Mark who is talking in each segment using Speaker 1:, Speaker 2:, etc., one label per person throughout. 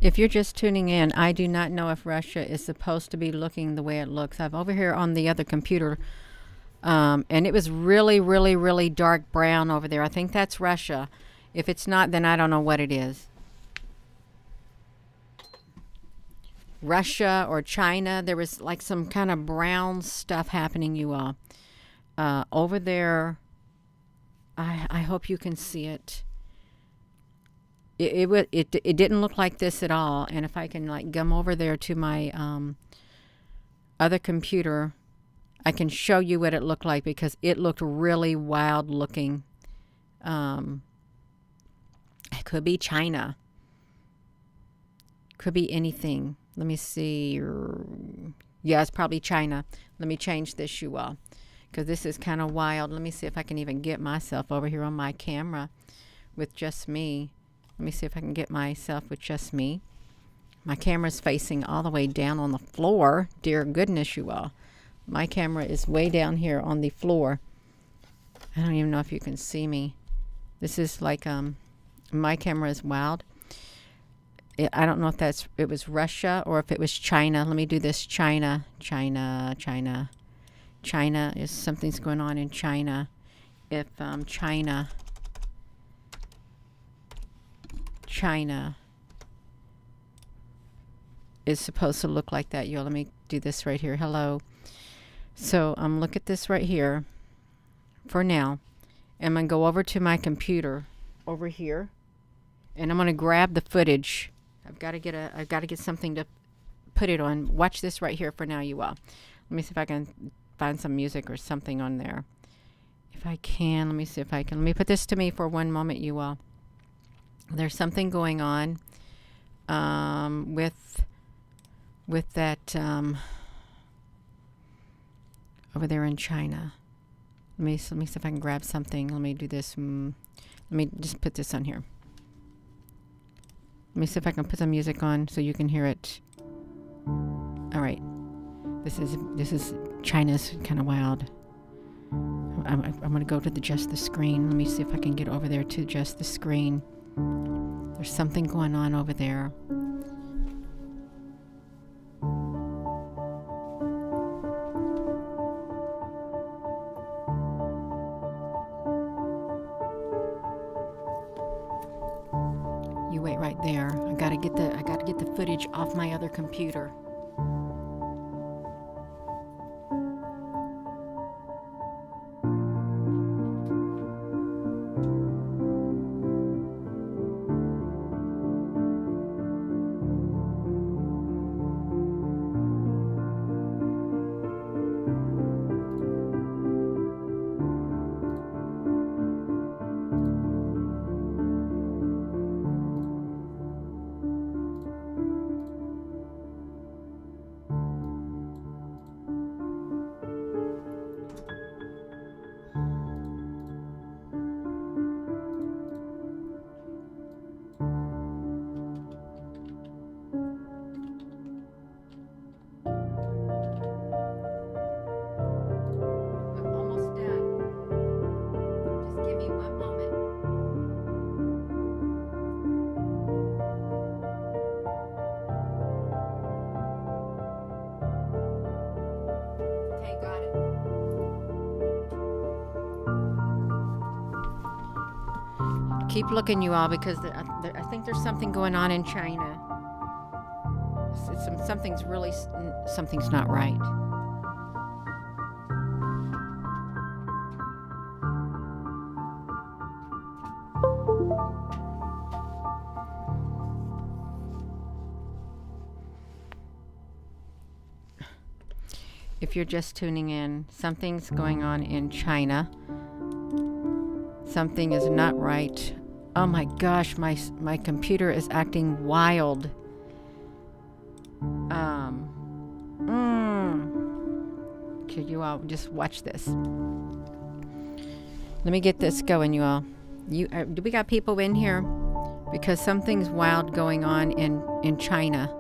Speaker 1: If you're just tuning in, I do not know if Russia is supposed to be looking the way it looks. I'm over here on the other computer, and it was really, really, really dark brown over there. I think that's Russia. If it's not, then I don't know what it is. Russia or China, there was like some kind of brown stuff happening, you all. Over there, I hope you can see it. It didn't look like this at all. And if I can like come over there to my other computer, I can show you what it looked like because it looked really wild looking. It could be China. Could be anything. Let me see. Yeah, it's probably China. Let me change this, you all, because this is kind of wild. Let me see if I can even get myself over here on my camera with just me. Let me see if I can get myself with just me. My camera's facing all the way down on the floor. Dear goodness, you all. My camera is way down here on the floor. I don't even know if you can see me. This is like, my camera is wild. I don't know if it was Russia or if it was China. Let me do this. China is something's going on in China. If China is supposed to look like that. Let me do this right here. Hello. So look at this right here for now. I'm going to go over to my computer over here, and I'm going to grab the footage. I've got to get something to put it on. Watch this right here for now, you all. Let me see if I can find some music or something on there. If I can, let me see if I can. Let me put this to me for one moment, you all. There's something going on with that over there in China. Let me see if I can grab something. Let me do this. Let me just put this on here. Let me see if I can put some music on so you can hear it. All right. This is China's kind of wild. I'm going to go to just the screen. Let me see if I can get over there to just the screen. There's something going on over there. You wait right there. I gotta get the footage off my other computer. Keep looking, you all, because I think there's something going on in China. Something's not right. If you're just tuning in, something's going on in China. Something is not right. Oh my gosh, my computer is acting wild. Okay, you all just watch this. Let me get this going, you all. Do we got people in here? Because something's wild going on in China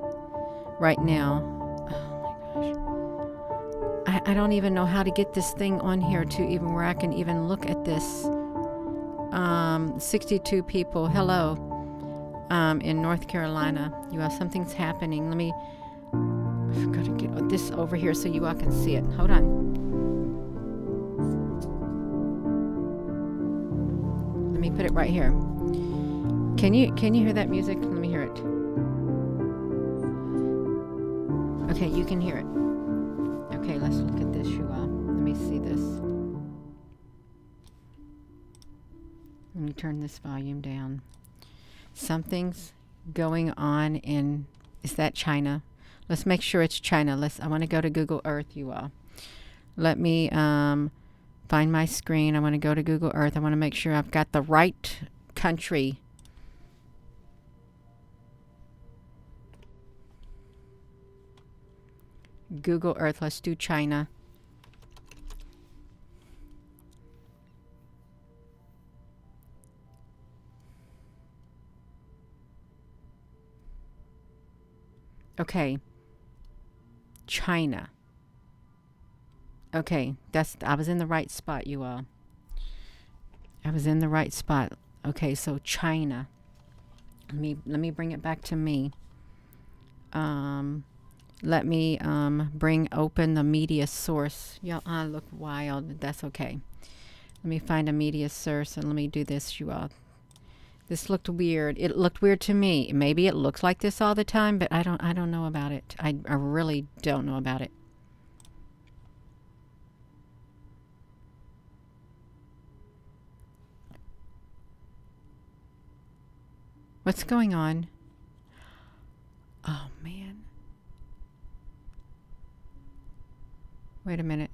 Speaker 1: right now. Oh my gosh. I don't even know how to get this thing on here to even where I can even look at this. 62 people. Hello. in North Carolina. You all, something's happening. I've got to get this over here so you all can see it. Hold on. Let me put it right here. Can you hear that music? Let me hear it. Okay, you can hear it. Okay, let's look at this, you all. Let me see this. Let me turn this volume down. Something's going on in, is that China? Let's make sure it's China. I want to go to Google Earth, you all. Let me find my screen. I want to go to Google Earth. I want to make sure I've got the right country. Google Earth. Let's do China. Okay. China. Okay, I was in the right spot, you all. I was in the right spot. Okay, so China. Let me bring it back to me. Let me bring open the media source. Y'all, I look wild. That's okay. Let me find a media source and let me do this, you all. This looked weird. It looked weird to me. Maybe it looks like this all the time, but I don't know about it. I really don't know about it. What's going on? Oh, man. Wait a minute.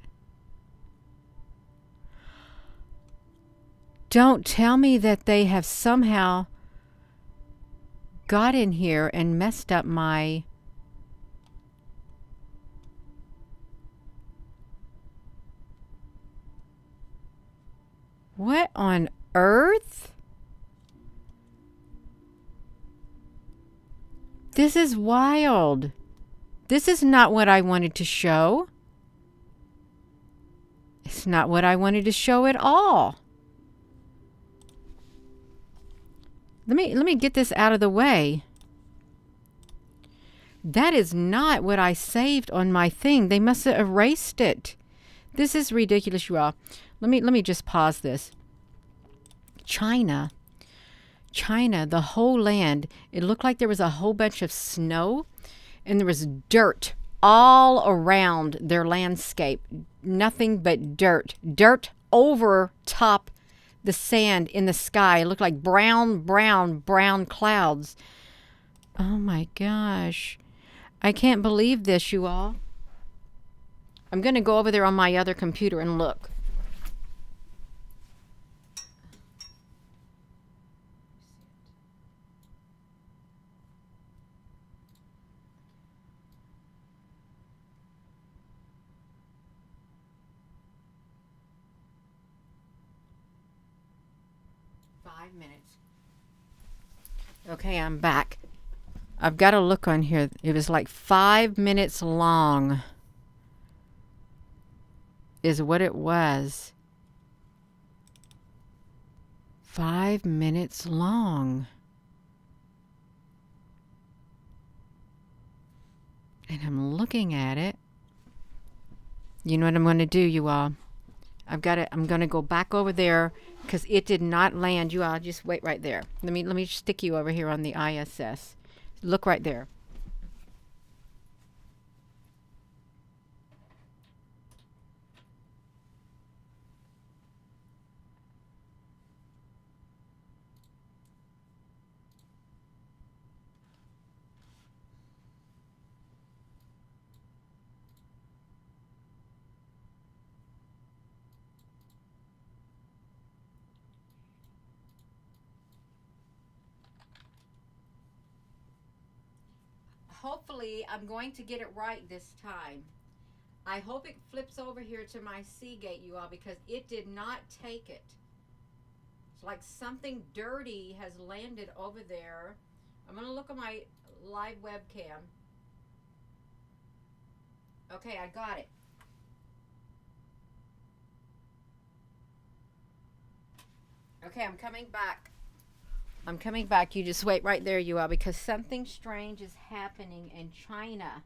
Speaker 1: Don't tell me that they have somehow got in here and messed up my... What on earth? This is wild. This is not what I wanted to show. It's not what I wanted to show at all. Let me get this out of the way. That is not what I saved on my thing. They must have erased it. This is ridiculous, you all. Let me just pause this. China, the whole land, it looked like there was a whole bunch of snow and there was dirt all around their landscape. Nothing but dirt. Dirt over top the sand in the sky. It looked like brown clouds. Oh my gosh. I can't believe this, you all. I'm going to go over there on my other computer and look. Minutes. Okay, I'm back. I've got to look on here. It was like 5 minutes long is what it was. 5 minutes long. And I'm looking at it. You know what I'm going to do, you all? I'm going to go back over there because it did not land. You all just wait right there. Let me stick you over here on the ISS. Look right there. Hopefully, I'm going to get it right this time. I hope it flips over here to my Seagate, you all, because it did not take it. It's like something dirty has landed over there. I'm going to look at my live webcam. Okay, I got it. Okay, I'm coming back. I'm coming back. You just wait right there, you are, because something strange is happening in China.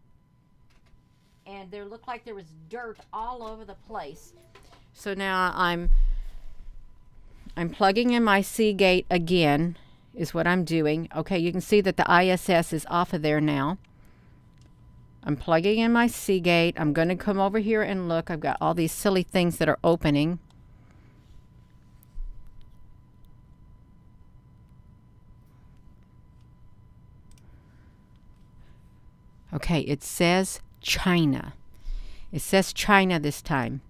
Speaker 1: And there looked like there was dirt all over the place. So now I'm plugging in my Seagate again, is what I'm doing. Okay, you can see that the ISS is off of there now. I'm plugging in my Seagate. I'm going to come over here and look. I've got all these silly things that are opening. Okay, it says China. It says China this time.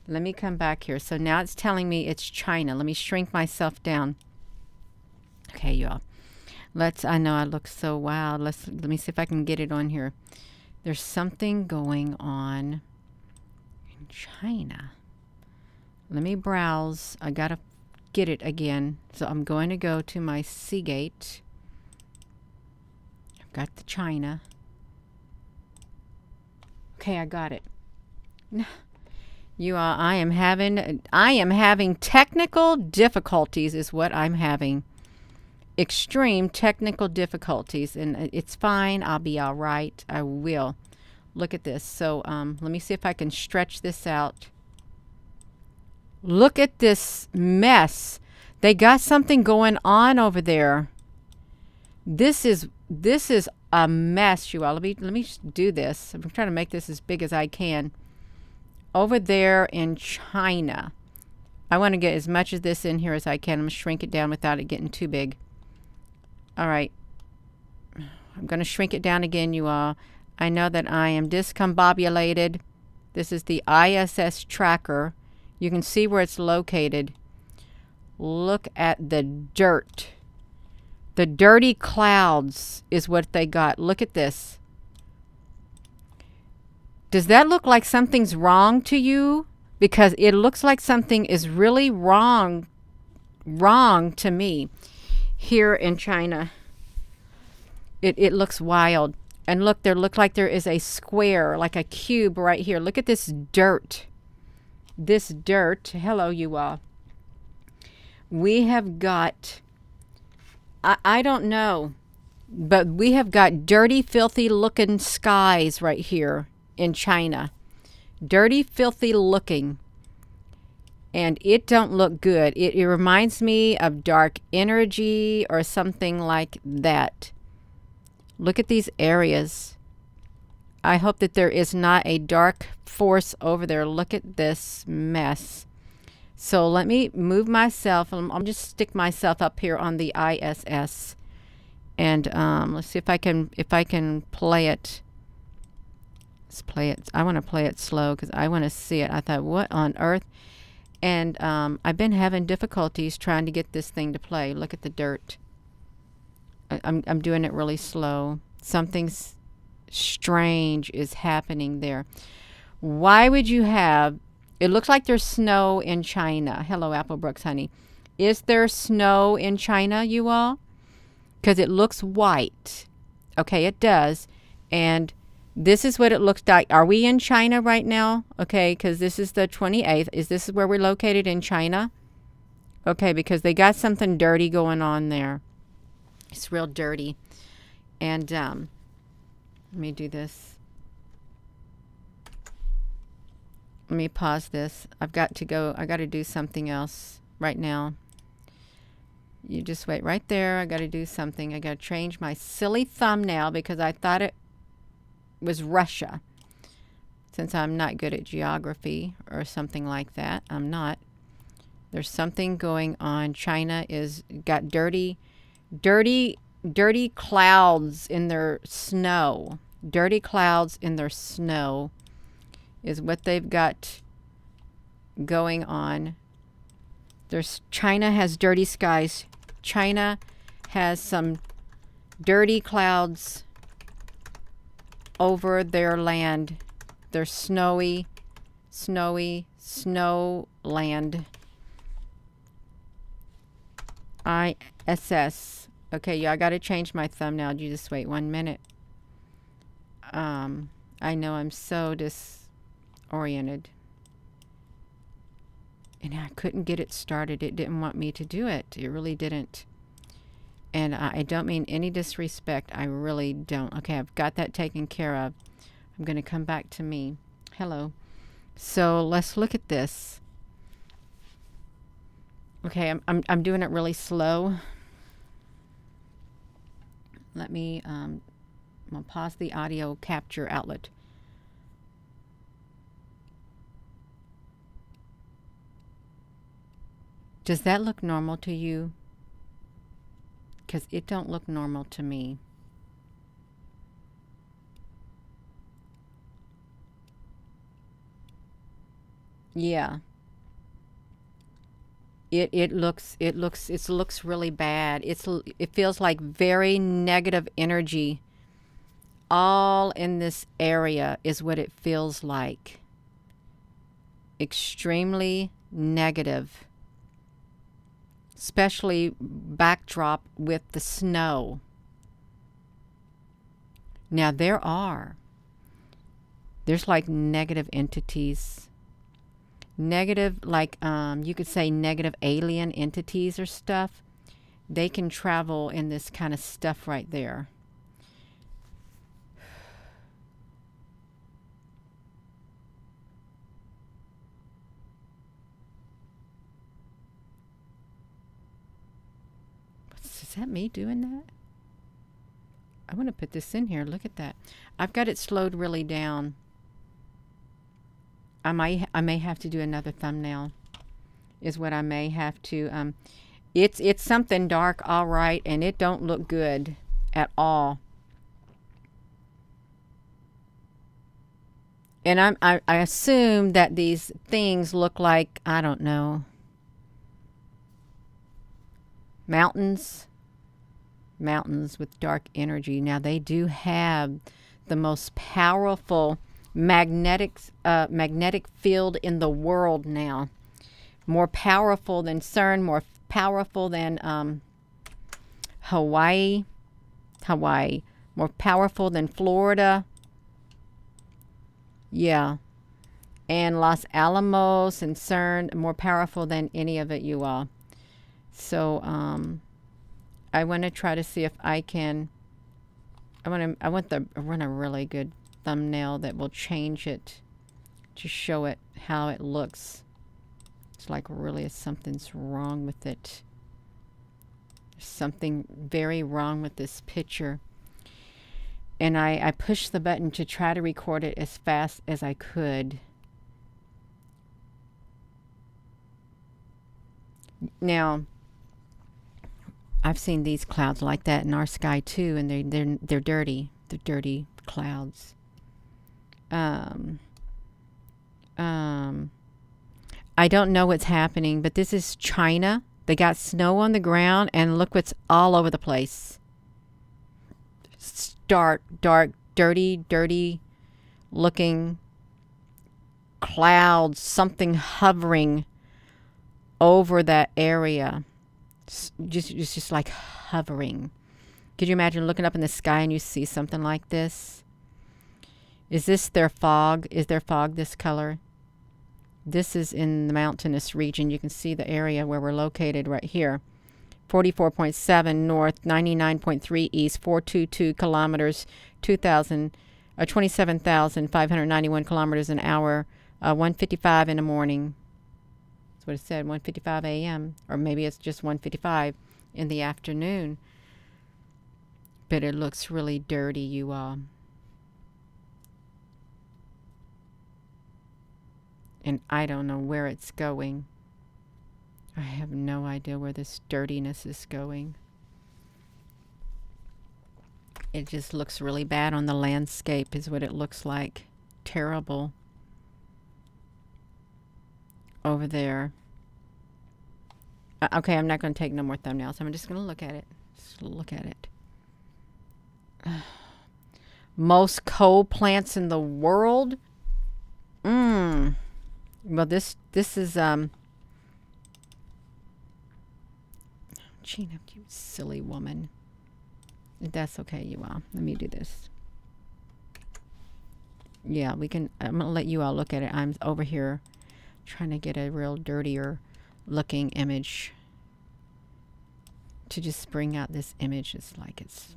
Speaker 1: Let me come back here. So now it's telling me it's China. Let me shrink myself down. Okay, y'all. I know I look so wild. Let me see if I can get it on here. There's something going on in China. Let me browse. I gotta get it again. So I'm going to go to my Seagate. I've got the China. Okay, I got it. You are. I am having technical difficulties is what I'm having. Extreme technical difficulties, and it's fine. I'll be all right. I will. Look at this. So let me see if I can stretch this out. Look at this mess. They got something going on over there. This is a mess, you all. Let me do this. I'm trying to make this as big as I can. Over there in China. I want to get as much of this in here as I can. I'm going to shrink it down without it getting too big. All right. I'm going to shrink it down again, you all. I know that I am discombobulated. This is the ISS tracker. You can see where it's located. Look at the dirt. The dirty clouds is what they got. Look at this. Does that look like something's wrong to you? Because it looks like something is really wrong to me here in China. It looks wild. And look, like there is a square, like a cube right here. Look at this dirt. This dirt. Hello, you all. We have got... I don't know, but we have got dirty, filthy looking skies right here in China. Dirty, filthy looking. And it don't look good. It reminds me of dark energy or something like that. Look at these areas. I hope that there is not a dark force over there. Look at this mess. So let me move myself. I'll just stick myself up here on the ISS, and let's see if I can play it. Let's play it. I want to play it slow because I want to see it. I thought, what on earth? And I've been having difficulties trying to get this thing to play. Look at the dirt. I'm doing it really slow. Something strange is happening there. Why would you have... It looks like there's snow in China. Hello, Applebrooks, honey. Is there snow in China, you all? Because it looks white. Okay, it does. And this is what it looks like. Are we in China right now? Okay, because this is the 28th. Is this where we're located in China? Okay, because they got something dirty going on there. It's real dirty. And let me do this. Let me pause this. I've got to go. I got to do something else right now. You just wait right there. I got to do something. I got to change my silly thumbnail because I thought it was Russia. Since I'm not good at geography or something like that. I'm not. There's something going on. China is got dirty clouds in their snow. Dirty clouds in their snow is what they've got going on. China has dirty skies. China has some dirty clouds over their land. Their snowy snow land. ISS. Okay, yeah, I got to change my thumbnail. You just wait 1 minute. I know I'm so disoriented. And I couldn't get it started. It didn't want me to do it. It really didn't. And I don't mean any disrespect. I really don't. Okay, I've got that taken care of. I'm going to come back to me. Hello. So let's look at this. Okay, I'm doing it really slow. Let me I'm gonna pause the audio capture outlet. Does that look normal to you? Because it don't look normal to me. Yeah. It looks really bad. It feels like very negative energy all in this area is what it feels like. Extremely negative. Especially backdrop with the snow. Now there's like negative entities. Negative, like you could say negative alien entities or stuff. They can travel in this kind of stuff right there. Is that me doing that? I want to put this in here. Look at that. I've got it slowed really down. I may have to do another thumbnail. Is what I may have to. It's something dark, all right, and it don't look good at all. And I assume that these things look like, I don't know, mountains with dark energy. Now they do have the most powerful magnetic field in the world now. More powerful than CERN, more powerful than Hawaii, more powerful than Florida. Yeah. And Los Alamos and CERN, more powerful than any of it, you all. So I want to try to see if I can. I want a really good thumbnail that will change it to show it how it looks. It's like really something's wrong with it. There's something very wrong with this picture. And I pushed the button to try to record it as fast as I could. Now, I've seen these clouds like that in our sky too, and they're dirty. They're dirty clouds. I don't know what's happening, but this is China. They got snow on the ground, and look what's all over the place. Dark, dirty looking clouds, something hovering over that area. Just like hovering. Could you imagine looking up in the sky and you see something like this? Is this their fog? Is their fog this color? This is in the mountainous region. You can see the area where we're located right here. 44.7 north, 99.3 east, 422 kilometers, 27,591 kilometers an hour, 1:55 in the morning. That's what it said, 1:55 a.m. Or maybe it's just 1:55 in the afternoon. But it looks really dirty, you all. And I don't know where it's going. I have no idea where this dirtiness is going. It just looks really bad on the landscape is what it looks like. Terrible. Over there. Okay, I'm not going to take no more thumbnails. I'm just going to look at it. Just look at it. Most coal plants in the world? Well, this is Gina, you silly woman. That's okay, you all. Let me do this. Yeah, we can. I'm gonna let you all look at it. I'm over here trying to get a real dirtier looking image. to just bring out this image. It's like it's...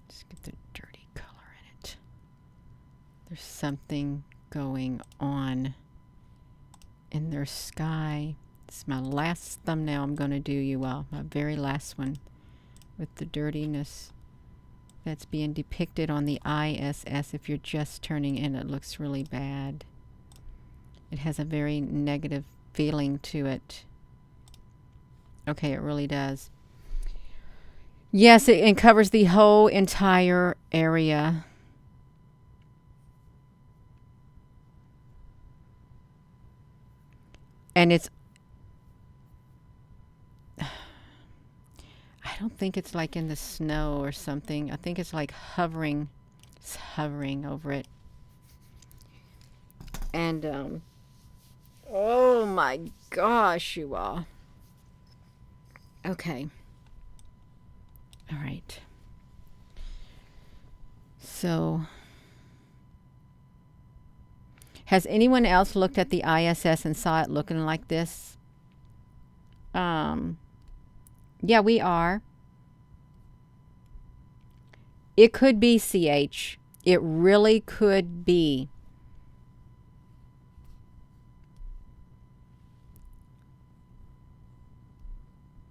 Speaker 1: Just get the dirty color in it. There's something going on in their sky. It's my last thumbnail I'm going to do, you all. My very last one with the dirtiness that's being depicted on the ISS. If you're just turning in, it looks really bad. It has a very negative feeling to it. Okay, it really does. Yes, it covers the whole entire area. And it's... I don't think it's like in the snow or something. I think it's like hovering. It's hovering over it. And, oh my gosh, you all. Okay. All right. So, has anyone else looked at the ISS and saw it looking like this? Yeah, we are. It could be, CH. It really could be.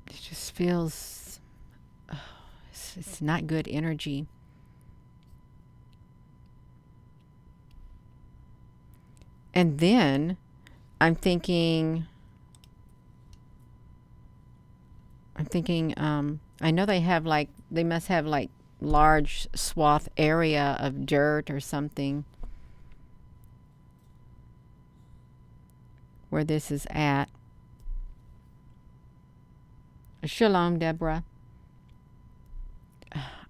Speaker 1: It just feels... Oh, it's not good energy. And then I'm thinking, I know they must have like large swath area of dirt or something where this is at. Shalom, Deborah.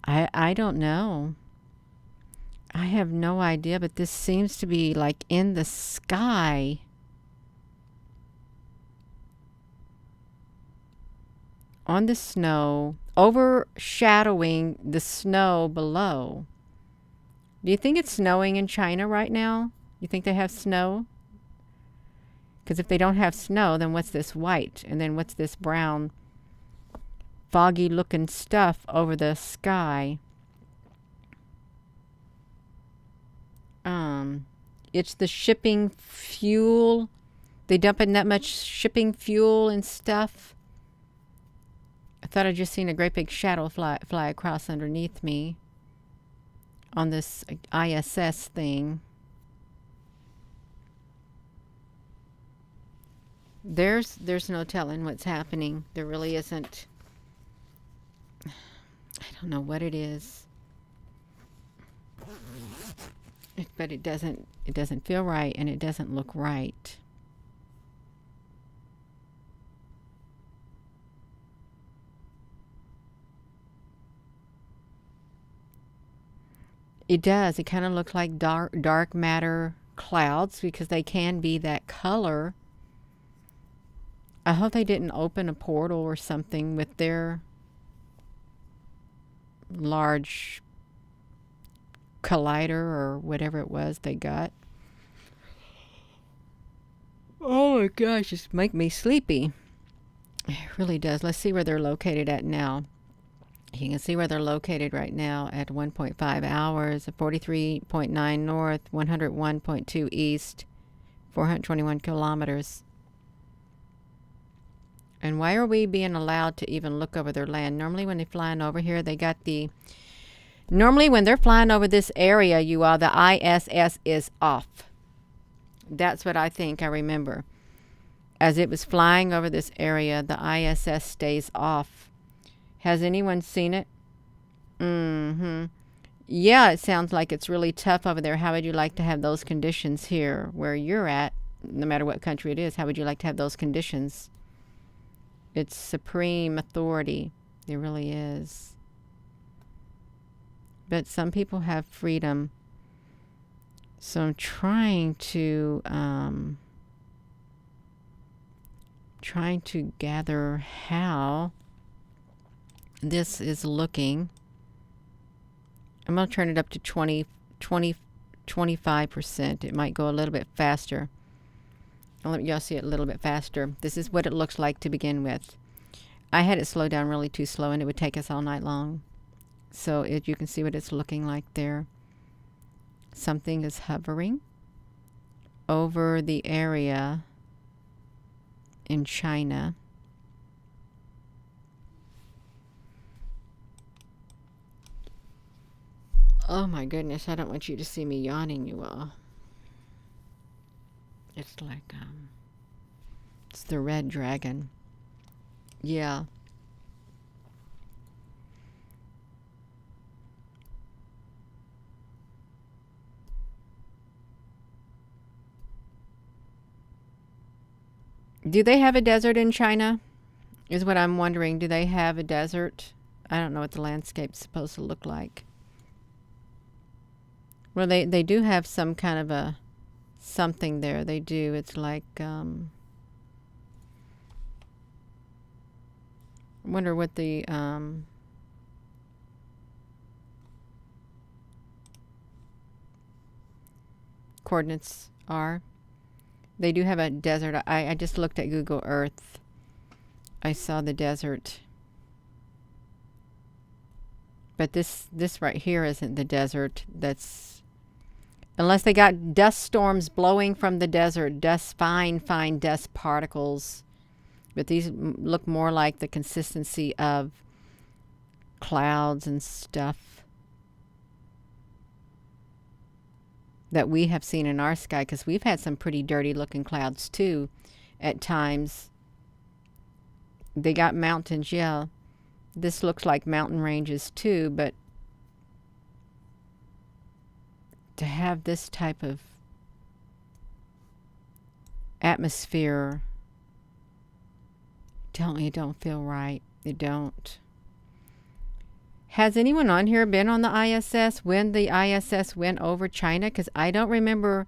Speaker 1: I don't know. I have no idea, but this seems to be like in the sky. On the snow, overshadowing the snow below. Do you think it's snowing in China right now? You think they have snow? Because if they don't have snow, then what's this white? And then what's this brown, foggy looking stuff over the sky? It's the shipping fuel. They dumping that much shipping fuel and stuff. I thought I'd just seen a great big shadow fly across underneath me on this ISS thing. There's no telling what's happening. There really isn't. I don't know what it is. But it doesn't feel right, and it doesn't look right. It does. It kind of looks like dark matter clouds because they can be that color. I hope they didn't open a portal or something with their large collider or whatever it was they got. Oh my gosh, it's make me sleepy. It really does. Let's see where they're located at now. You can see where they're located right now at 1.5 hours, 43.9 north, 101.2 east, 421 kilometers. And why are we being allowed to even look over their land? Normally when they're flying over here, they got the... Normally when they're flying over this area, you all, the ISS is off. That's what I think I remember. As it was flying over this area, the ISS stays off. Has anyone seen it? Yeah, it sounds like it's really tough over there. How would you like to have those conditions here where you're at? No matter what country it is, how would you like to have those conditions? It's supreme authority. It really is. But some people have freedom. So I'm trying to gather how this is looking. I'm going to turn it up to 25%. It might go a little bit faster. I'll let y'all see it a little bit faster. This is what it looks like to begin with. I had it slow down really too slow, and it would take us all night long. So you can see what it's looking like there. Something is hovering over the area in China. Oh my goodness, I don't want you to see me yawning, you all. It's like, it's the red dragon. Yeah. Do they have a desert in China? Is what I'm wondering. Do they have a desert? I don't know what the landscape's supposed to look like. Well, they do have some kind of a something there. They do. It's like, I wonder what the, coordinates are. They do have a desert. I just looked at Google Earth. I saw the desert. But this right here isn't the desert. That's, unless they got dust storms blowing from the desert, fine dust particles. But these look more like the consistency of clouds and stuff that we have seen in our sky, because we've had some pretty dirty looking clouds too at times. They got mountains, yeah. This looks like mountain ranges too, but to have this type of atmosphere, it don't feel right. It don't. Has anyone on here been on the ISS when the ISS went over China? Because I don't remember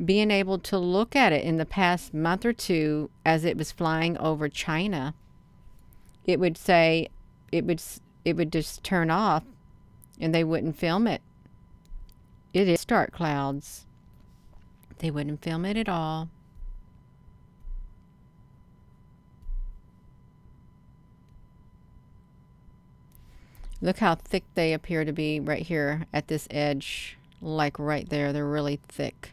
Speaker 1: being able to look at it in the past month or two as it was flying over China. It would say, it would just turn off and they wouldn't film it. It is dark clouds. They wouldn't film it at all. Look how thick they appear to be right here at this edge. Like right there. They're really thick.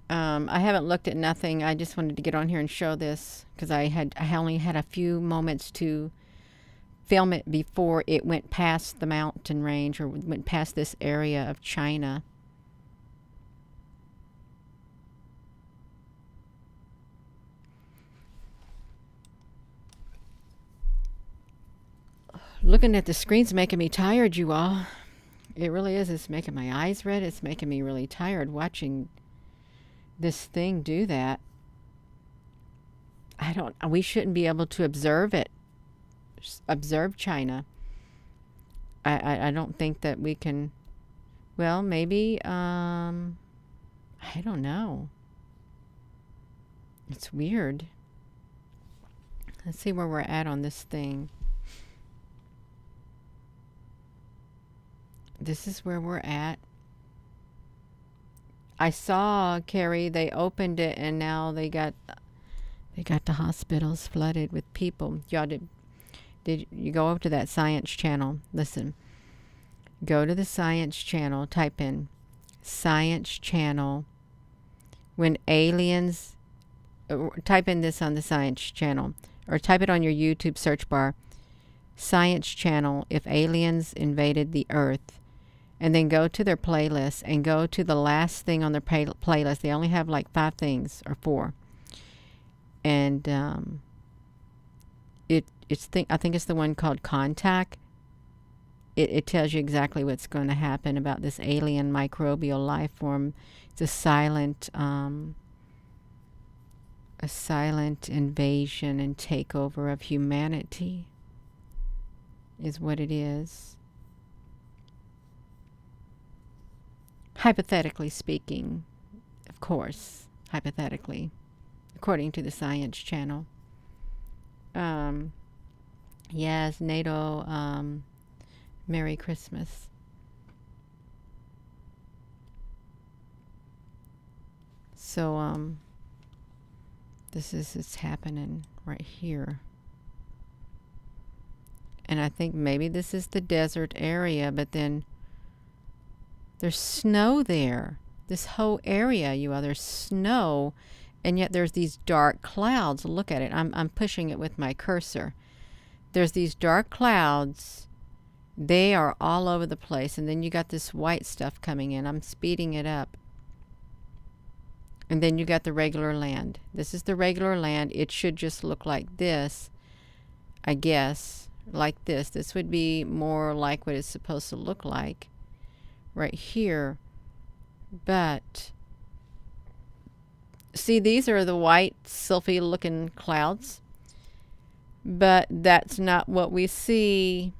Speaker 1: I haven't looked at nothing. I just wanted to get on here and show this because I only had a few moments to film it before it went past the mountain range or went past this area of China. Looking at the screen's making me tired, you all. It really is. It's making my eyes red. It's making me really tired watching this thing do that. We shouldn't be able to observe it. Observe China. I don't think that we can. Well, maybe, I don't know. It's weird. Let's see where we're at on this thing. This is where we're at. I saw, Carrie, they opened it and now they got the hospitals flooded with people. Y'all did you go over to that science channel? Listen. Go to the science channel, type in science channel when aliens, type in this on the science channel or type it on your YouTube search bar. Science channel, if aliens invaded the earth. And then go to their playlist and go to the last thing on their playlist. They only have like 5 things or 4. And I think it's the one called Contact. It tells you exactly what's going to happen about this alien microbial life form. It's a silent invasion and takeover of humanity is what it is. Hypothetically speaking, of course, hypothetically, according to the science channel. Yes, NATO Merry Christmas. So, it's happening right here. And I think maybe this is the desert area, but then there's snow there. This whole area, there's snow, and yet there's these dark clouds. Look at it. I'm pushing it with my cursor. There's these dark clouds. They are all over the place. And then you got this white stuff coming in. I'm speeding it up. And then you got the regular land. This is the regular land. It should just look like this, I guess. Like this. This would be more like what it's supposed to look like right here. But see, these are the white, sylphy looking clouds. But that's not what we see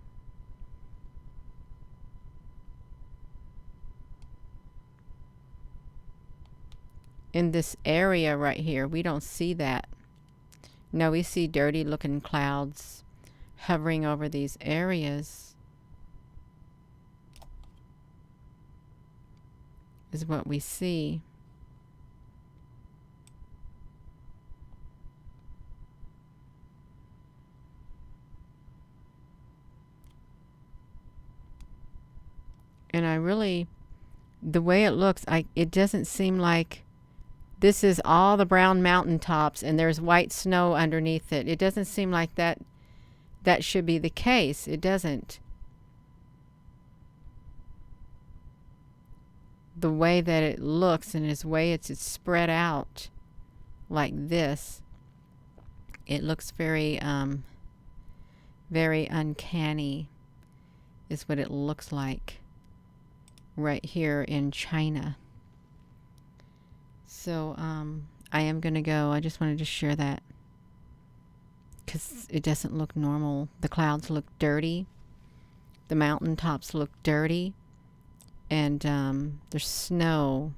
Speaker 1: in this area right here. We don't see that. No, we see dirty looking clouds hovering over these areas is what we see. And I really, the way it looks, it doesn't seem like this is all the brown mountaintops and there's white snow underneath it. It doesn't seem like that should be the case. It doesn't. The way that it looks and the way it's spread out like this, it looks very, very uncanny is what it looks like right here in China. So I am going to go. I just wanted to share that because it doesn't look normal. The clouds look dirty. The mountaintops look dirty. And there's snow.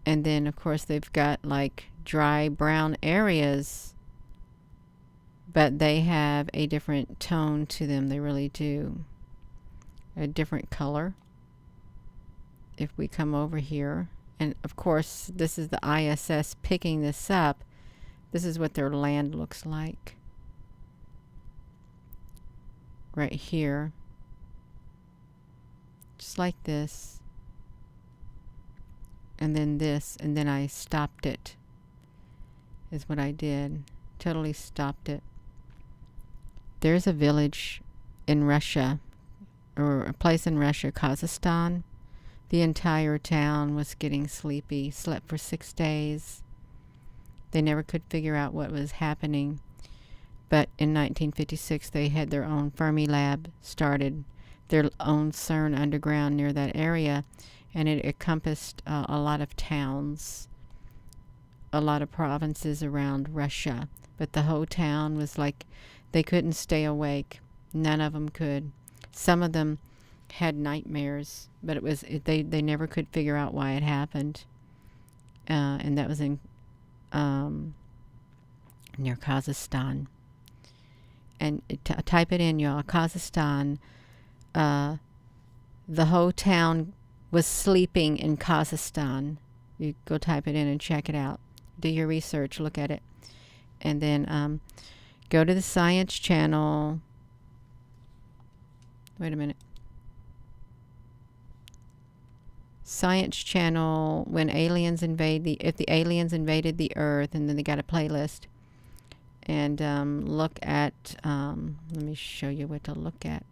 Speaker 1: And then, of course, they've got like dry brown areas. But they have a different tone to them. They really do. A different color. If we come over here. And, of course, this is the ISS picking this up. This is what their land looks like. Right here. Just like this. And then this. And then I stopped it. Is what I did. Totally stopped it. There's a village in Russia. Or a place in Russia, Kazakhstan. The entire town was getting sleepy. Slept for 6 days. They never could figure out what was happening. But in 1956, they had their own Fermi lab started, their own CERN underground near that area, and it encompassed a lot of towns, a lot of provinces around Russia. But the whole town was like, they couldn't stay awake. None of them could. Some of them had nightmares, but they never could figure out why it happened. And that was in near Kazakhstan. And type it in, y'all. Kazakhstan. The whole town was sleeping in Kazakhstan. You go type it in and check it out. Do your research. Look at it. And then go to the Science Channel. Wait a minute. Science Channel, if the aliens invaded the Earth, and then they got a playlist. And look at, let me show you what to look at.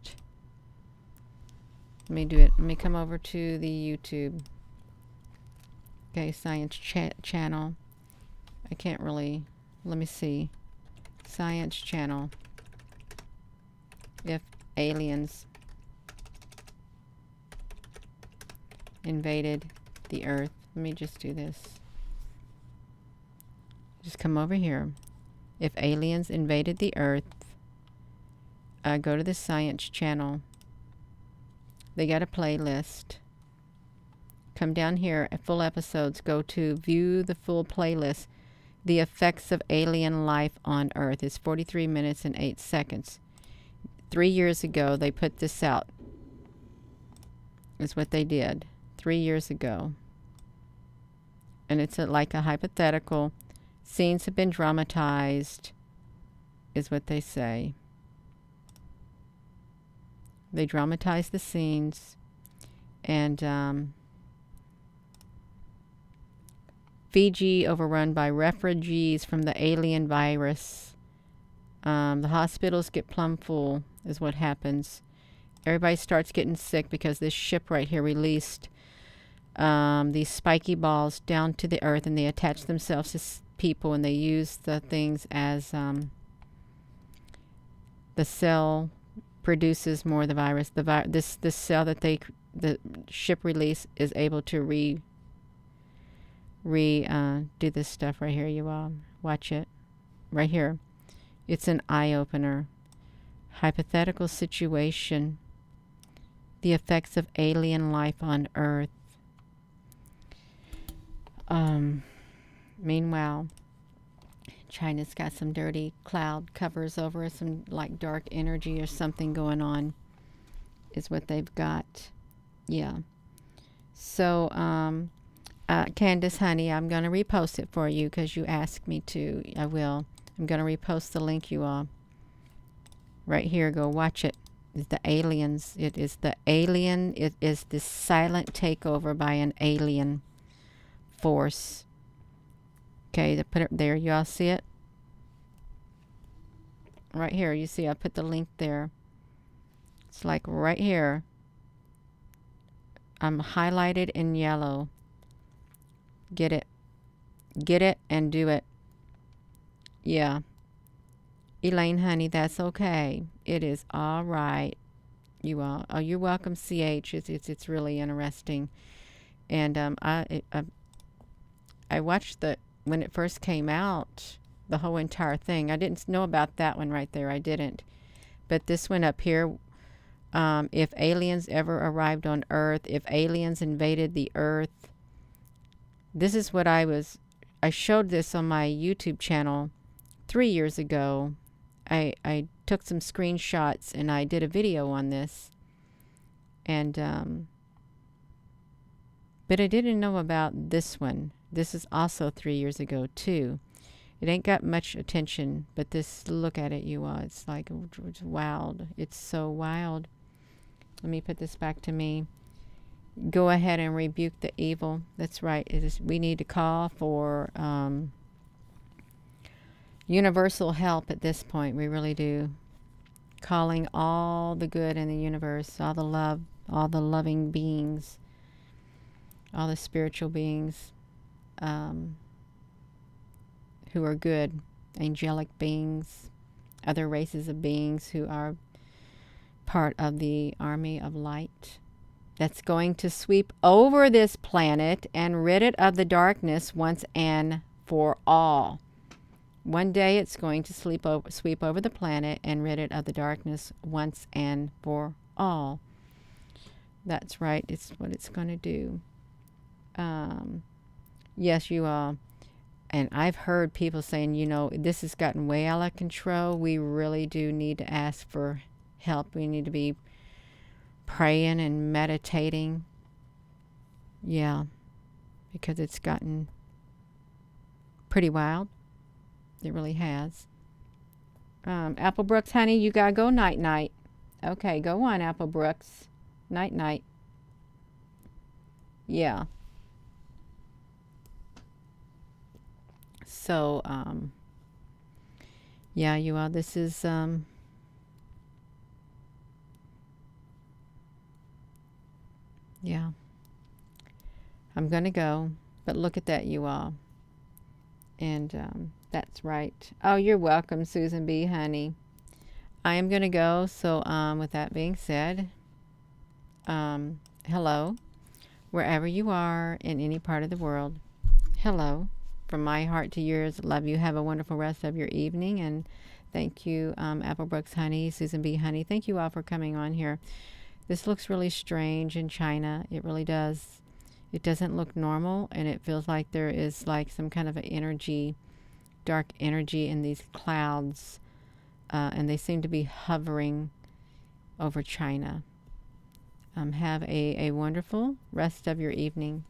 Speaker 1: Let me do it. Let me come over to the YouTube. Okay, Science Channel. I can't really, let me see. Science Channel. If aliens invaded the Earth. Let me just do this. Just come over here. If aliens invaded the Earth, go to the Science Channel. They got a playlist. Come down here at full episodes. Go to view the full playlist. The effects of alien life on Earth is 43 minutes and 8 seconds. 3 years ago, they put this out. Is what they did 3 years ago. And it's like a hypothetical. Scenes have been dramatized, is what they say. They dramatize the scenes. And Fiji overrun by refugees from the alien virus. The hospitals get plumb full, is what happens. Everybody starts getting sick because this ship right here released these spiky balls down to the earth, and they attach themselves to people, and they use the things as the cell produces more of the virus. This cell that the ship release is able to do this stuff right here. You all watch it right here. It's an eye-opener. Hypothetical situation. The effects of alien life on Earth. Meanwhile, China's got some dirty cloud covers over it, some like dark energy or something going on, is what they've got. Yeah. So, Candace, honey, I'm going to repost it for you because you asked me to. I will. I'm going to repost the link, you all. Right here. Go watch it. It's the aliens. It is the alien. It is the silent takeover by an alien force. Okay, they put it there. You all see it? Right here. You see I put the link there. It's like right here. I'm highlighted in yellow. Get it. Get it and do it. Yeah. Elaine, honey, that's okay. It is all right. You all. Oh, you're welcome, CH. It's really interesting. And I watched when it first came out, the whole entire thing. I didn't know about that one right there. I didn't. But this one up here, if aliens ever arrived on Earth, if aliens invaded the Earth, this is what I showed this on my YouTube channel 3 years ago. I took some screenshots and I did a video on this. And, but I didn't know about this one. This is also 3 years ago too. It ain't got much attention, but this, look at it, you all. It's like, it's wild. It's so wild. Let me put this back to me. Go ahead and rebuke the evil. That's right. We need to call for universal help at this point. We really do. Calling all the good in the universe, all the love, all the loving beings, all the spiritual beings who are good, angelic beings, other races of beings who are part of the army of light that's going to sweep over this planet and rid it of the darkness once and for all. One day it's going to sweep over the planet and rid it of the darkness once and for all. That's right. It's what it's going to do. Yes, you all. And I've heard people saying, you know, this has gotten way out of control. We really do need to ask for help. We need to be praying and meditating. Yeah. Because it's gotten pretty wild. It really has. Apple Brooks, honey, you gotta go night-night. Okay, go on, Apple Brooks. Night-night. Yeah. So, yeah, you all, this is, yeah. I'm gonna go, but look at that, you all. And, that's right. Oh, you're welcome, Susan B., honey. I am gonna go, so, with that being said, hello, wherever you are in any part of the world. Hello. From my heart to yours, love you. Have a wonderful rest of your evening. And thank you, Apple Brooks, honey, Susan B., honey. Thank you all for coming on here. This looks really strange in China. It really does. It doesn't look normal, and it feels like there is like some kind of an energy, dark energy in these clouds. And they seem to be hovering. over China. Have a wonderful rest of your evening.